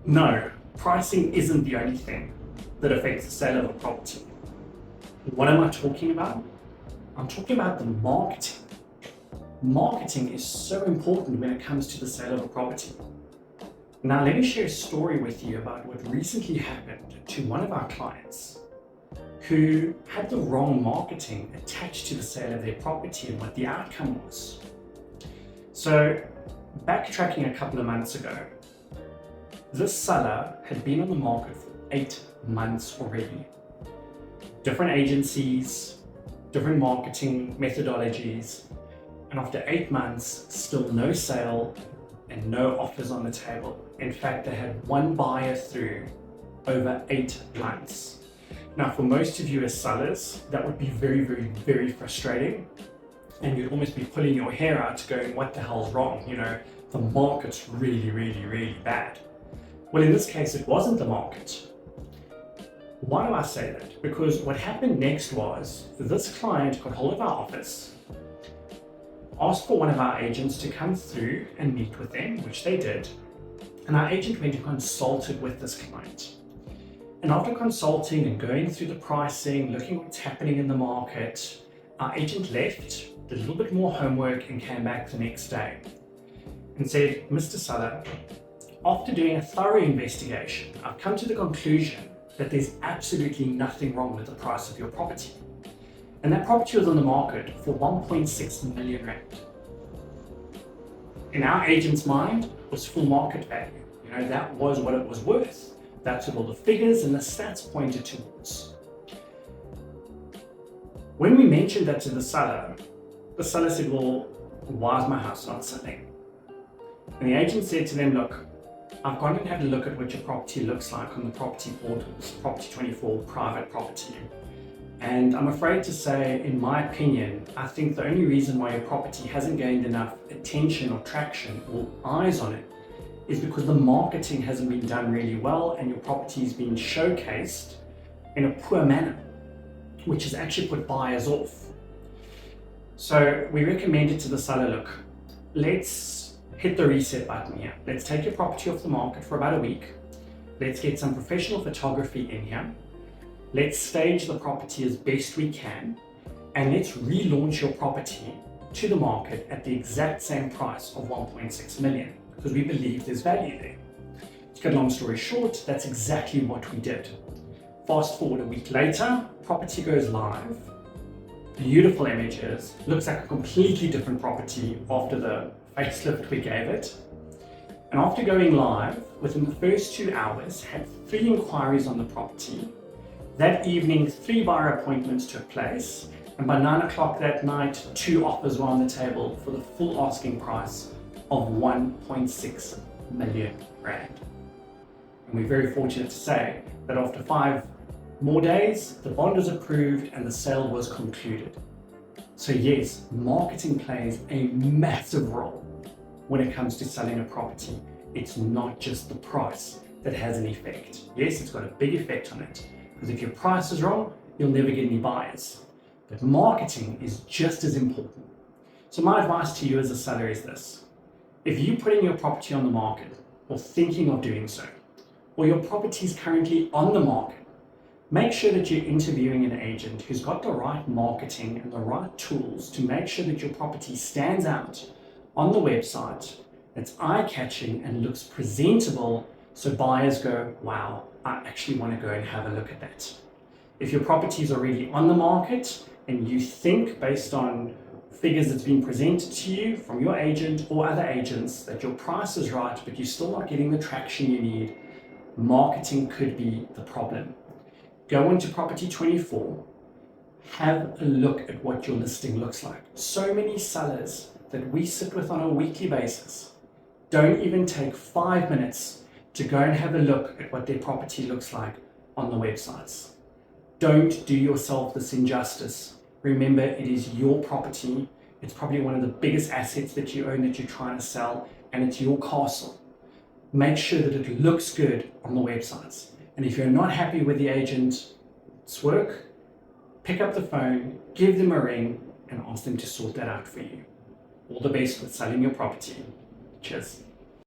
No, pricing isn't the only thing that affects the sale of a property. What am I talking about? I'm talking about the marketing. Marketing is so important when it comes to the sale of a property. Now, let me share a story with you about what recently happened to one of our clients who had the wrong marketing attached to the sale of their property and what the outcome was. So, backtracking a couple of months ago, this seller had been on the market for 8 months already. Different agencies, different marketing methodologies, and after 8 months, still no sale and no offers on the table. In fact, they had one buyer through over 8 months. Now, for most of you as sellers, that would be very, very, very frustrating. And you'd almost be pulling your hair out going, what the hell's wrong? The market's really, really, really bad. Well, in this case, it wasn't the market. Why do I say that? Because what happened next was this client got hold of our office, asked for one of our agents to come through and meet with them, which they did. And our agent went and consulted with this client. And after consulting and going through the pricing, looking at what's happening in the market, our agent left, did a little bit more homework and came back the next day and said, Mr. Seller, after doing a thorough investigation, I've come to the conclusion that there's absolutely nothing wrong with the price of your property. And that property was on the market for 1.6 million rand. In our agent's mind, was full market value. That was what it was worth. That's what all the figures and the stats pointed towards. When we mentioned that to the seller said, well, why is my house not selling? And the agent said to them, look, I've gone and had a look at what your property looks like on the property portals, Property 24, private property. And I'm afraid to say, in my opinion, I think the only reason why your property hasn't gained enough attention or traction or eyes on it is because the marketing hasn't been done really well and your property is being showcased in a poor manner, which has actually put buyers off. So we recommended to the seller, look, let's hit the reset button here. Let's take your property off the market for about a week. Let's get some professional photography in here. Let's stage the property as best we can, and let's relaunch your property to the market at the exact same price of 1.6 million, because we believe there's value there. To cut a long story short, that's exactly what we did. Fast forward a week later, property goes live, beautiful images, looks like a completely different property after the facelift we gave it. And after going live, within the first 2 hours, had 3 inquiries on the property. That evening, 3 buyer appointments took place, and by 9 o'clock that night, 2 offers were on the table for the full asking price of 1.6 million rand. And we're very fortunate to say that after 5 more days, the bond was approved and the sale was concluded. So yes, marketing plays a massive role when it comes to selling a property. It's not just the price that has an effect. Yes, it's got a big effect on it, because if your price is wrong, you'll never get any buyers. But marketing is just as important. So my advice to you as a seller is this. If you're putting your property on the market or thinking of doing so, or your property is currently on the market, make sure that you're interviewing an agent who's got the right marketing and the right tools to make sure that your property stands out on the website, that's eye-catching and looks presentable, so buyers go, wow, I actually want to go and have a look at that. If your property is already on the market and you think, based on figures that's been presented to you from your agent or other agents, that your price is right, but you're still not getting the traction you need, marketing could be the problem. Go into Property 24, have a look at what your listing looks like. So many sellers that we sit with on a weekly basis don't even take 5 minutes to go and have a look at what their property looks like on the websites. Don't do yourself this injustice. Remember, it is your property. It's probably one of the biggest assets that you own that you're trying to sell, and it's your castle. Make sure that it looks good on the websites. And if you're not happy with the agent's work, pick up the phone, give them a ring, and ask them to sort that out for you. All the best with selling your property. Cheers.